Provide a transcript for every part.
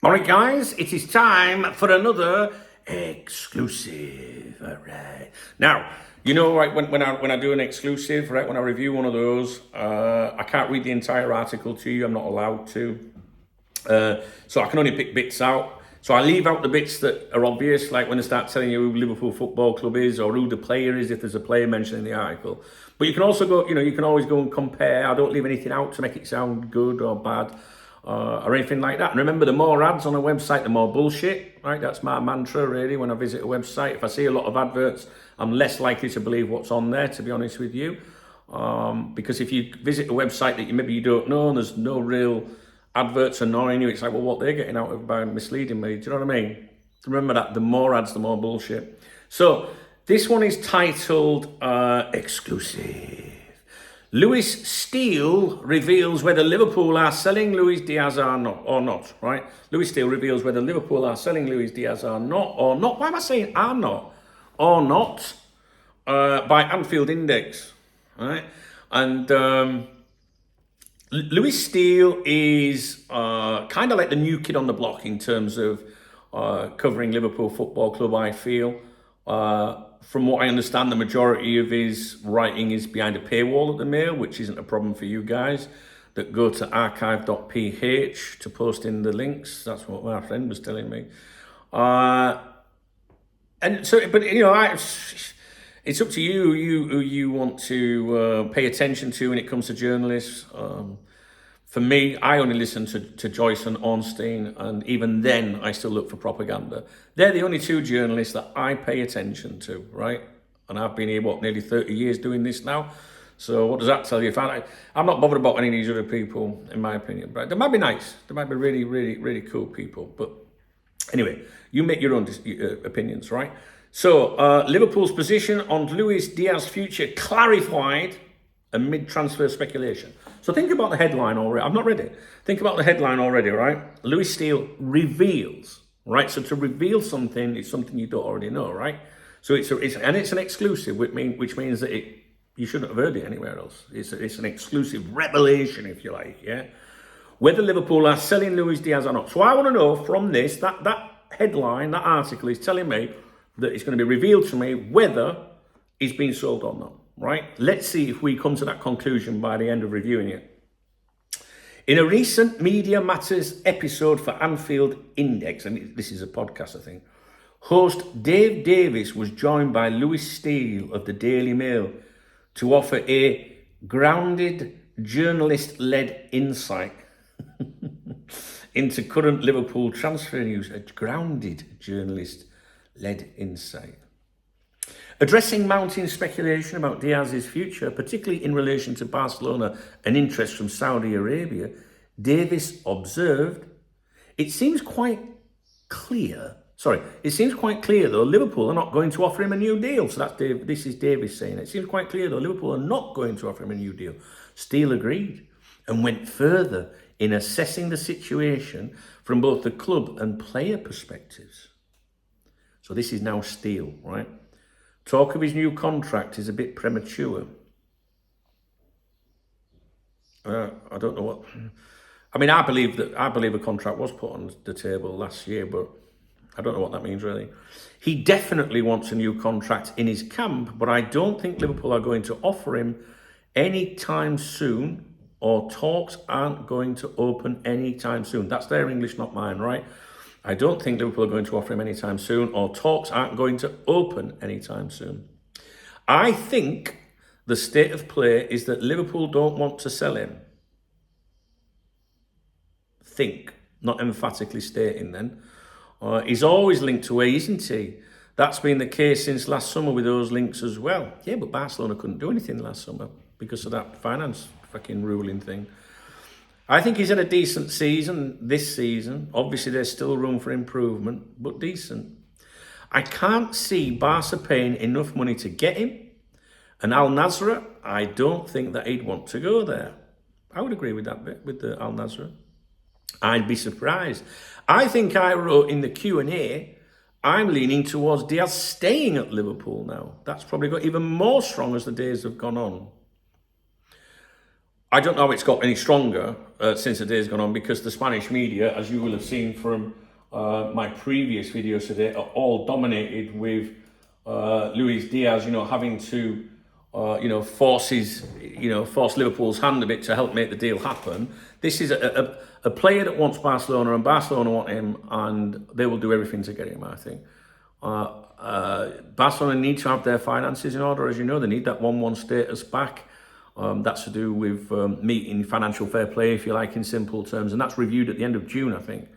Alright guys, it is time for another exclusive. Alright. Now, you know, right, when I do an exclusive, right, when I review one of those, I can't read the entire article to you, I'm not allowed to. So I can only pick bits out. So I leave out the bits that are obvious, like when I start telling you who Liverpool Football Club is or who the player is, if there's a player mentioned in the article. But you can also go, you know, you can always go and compare. I don't leave anything out to make it sound good or bad. Or anything like that. And remember, the more ads on a website, the more bullshit, right? That's my mantra, really, when I visit a website. If I see a lot of adverts, I'm less likely to believe what's on there, to be honest with you. Because if you visit a website that maybe you don't know, and there's no real adverts annoying you, it's like, well, what they're getting out of by misleading me. Do you know what I mean? Remember that, the more ads, the more bullshit. So this one is titled Exclusive. Luis Steele reveals whether Liverpool are selling Luis Díaz or not, right? Luis Steele reveals whether Liverpool are selling Luis Díaz or not. Why am I saying are not? Or not, by Anfield Index, right? And Luis Steele is kind of like the new kid on the block in terms of covering Liverpool Football Club, I feel. From what I understand, the majority of his writing is behind a paywall at the Mail, which isn't a problem for you guys that go to archive.ph to post in the links. That's what my friend was telling me. And so, but you know, it's up to you who you want to pay attention to when it comes to journalists. For me, I only listen to Joyce and Ornstein, and even then, I still look for propaganda. They're the only two journalists that I pay attention to, right? And I've been here, nearly 30 years doing this now. So what does that tell you? I'm not bothered about any of these other people, in my opinion. Right? They might be nice. They might be really, really, really cool people. But anyway, you make your own opinions, right? So Liverpool's position on Luis Díaz's future clarified amid transfer speculation. So think about the headline already. I've not read it. Think about the headline already, right? Luis Steele reveals, right? So to reveal something is something you don't already know, right? So it's an exclusive, which means that you shouldn't have heard it anywhere else. It's an exclusive revelation, if you like, yeah? Whether Liverpool are selling Luis Díaz or not. So I want to know from this, that headline, that article is telling me that it's going to be revealed to me whether he's been sold or not. Right? Let's see if we come to that conclusion by the end of reviewing it. In a recent Media Matters episode for Anfield Index, and this is a podcast, I think, host Dave Davis was joined by Luis Steele of the Daily Mail to offer a grounded, journalist-led insight into current Liverpool transfer news. A grounded, journalist-led insight. Addressing mounting speculation about Díaz's future, particularly in relation to Barcelona and interest from Saudi Arabia, Davis observed, it seems quite clear, though, Liverpool are not going to offer him a new deal. So this is Davis saying, it seems quite clear, though, Liverpool are not going to offer him a new deal. Steele agreed and went further in assessing the situation from both the club and player perspectives. So this is now Steele, right? Talk of his new contract is a bit premature. I don't know what. I mean, I believe a contract was put on the table last year, but I don't know what that means really. He definitely wants a new contract in his camp, but I don't think Liverpool are going to offer him anytime soon, or talks aren't going to open anytime soon. That's their English, not mine, right? I don't think Liverpool are going to offer him anytime soon, or talks aren't going to open anytime soon. I think the state of play is that Liverpool don't want to sell him. Think, not emphatically stating then. He's always linked away, isn't he? That's been the case since last summer with those links as well. Yeah, but Barcelona couldn't do anything last summer because of that finance fucking ruling thing. I think he's had a decent season this season. Obviously, there's still room for improvement, but decent. I can't see Barca paying enough money to get him. And Al Nassr, I don't think that he'd want to go there. I would agree with that bit, with the Al Nassr. I'd be surprised. I think I wrote in the Q&A, I'm leaning towards Díaz staying at Liverpool now. That's probably got even more strong as the days have gone on. I don't know how it's got any stronger since the day's gone on, because the Spanish media, as you will have seen from my previous videos today, are all dominated with Luis Díaz, having to, force Liverpool's hand a bit to help make the deal happen. This is a player that wants Barcelona, and Barcelona want him, and they will do everything to get him, I think. Barcelona need to have their finances in order, as you know. They need that 1-1 status back. That's to do with meeting financial fair play, if you like, in simple terms, and that's reviewed at the end of June, I think.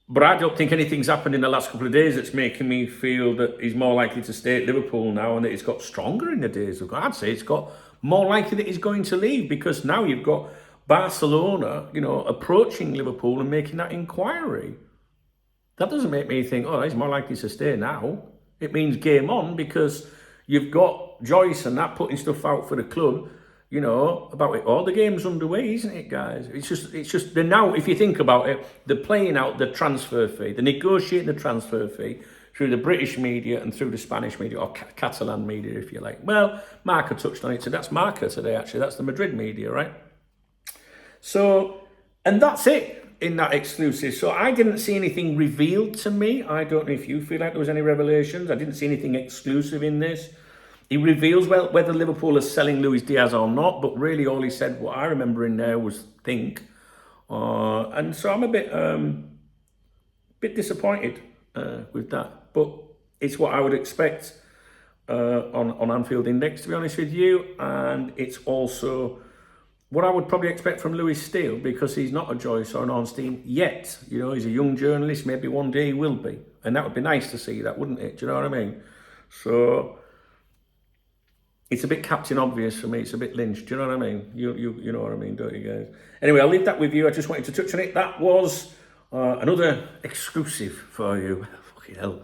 But I don't think anything's happened in the last couple of days that's making me feel that he's more likely to stay at Liverpool now, and that it's got stronger in the days. I'd say it's got more likely that he's going to leave, because now you've got Barcelona, approaching Liverpool and making that inquiry. That doesn't make me think, oh, he's more likely to stay now. It means game on, because you've got Joyce and that putting stuff out for the club, about it all. The game's underway, isn't it, guys? It's just they're now, if you think about it, they're playing out the transfer fee. They're negotiating the transfer fee through the British media and through the Spanish media, or Catalan media, if you like. Well, Marca touched on it, so that's Marca today, actually. That's the Madrid media, right? So, and that's it in that exclusive. So I didn't see anything revealed to me. I don't know if you feel like there was any revelations. I didn't see anything exclusive in this. He reveals, well, whether Liverpool is selling Luis Díaz or not, but really all he said, what I remember in there, was think. And so I'm a bit disappointed with that. But it's what I would expect on Anfield Index, to be honest with you. And it's also what I would probably expect from Lewis Steele, because he's not a Joyce or an Ornstein yet. He's a young journalist. Maybe one day he will be. And that would be nice to see that, wouldn't it? Do you know what I mean? So it's a bit Captain Obvious for me. It's a bit Lynch. Do you know what I mean? You know what I mean, don't you, guys? Anyway, I'll leave that with you. I just wanted to touch on it. That was another exclusive for you. Fucking hell.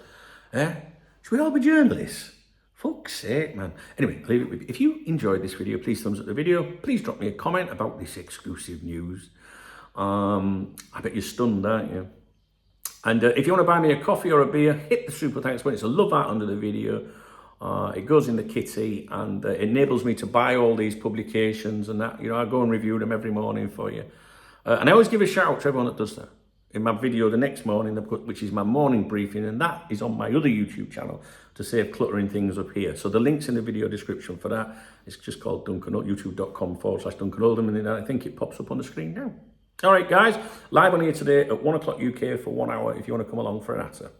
Should we all be journalists? Fuck's sake, man. Anyway, I'll leave it with you. If you enjoyed this video, please thumbs up the video. Please drop me a comment about this exclusive news. I bet you're stunned, aren't you? And if you want to buy me a coffee or a beer, hit the super thanks button. It's a love art under the video. It goes in the kitty, and it enables me to buy all these publications and that. I go and review them every morning for you. And I always give a shout out to everyone that does that. In my video the next morning, which is my morning briefing, and that is on my other YouTube channel, to save cluttering things up here. So the link's in the video description for that. It's just called youtube.com/Duncan Oldham, and I think it pops up on the screen now. All right, guys, live on here today at 1 o'clock UK for 1 hour if you want to come along for an answer.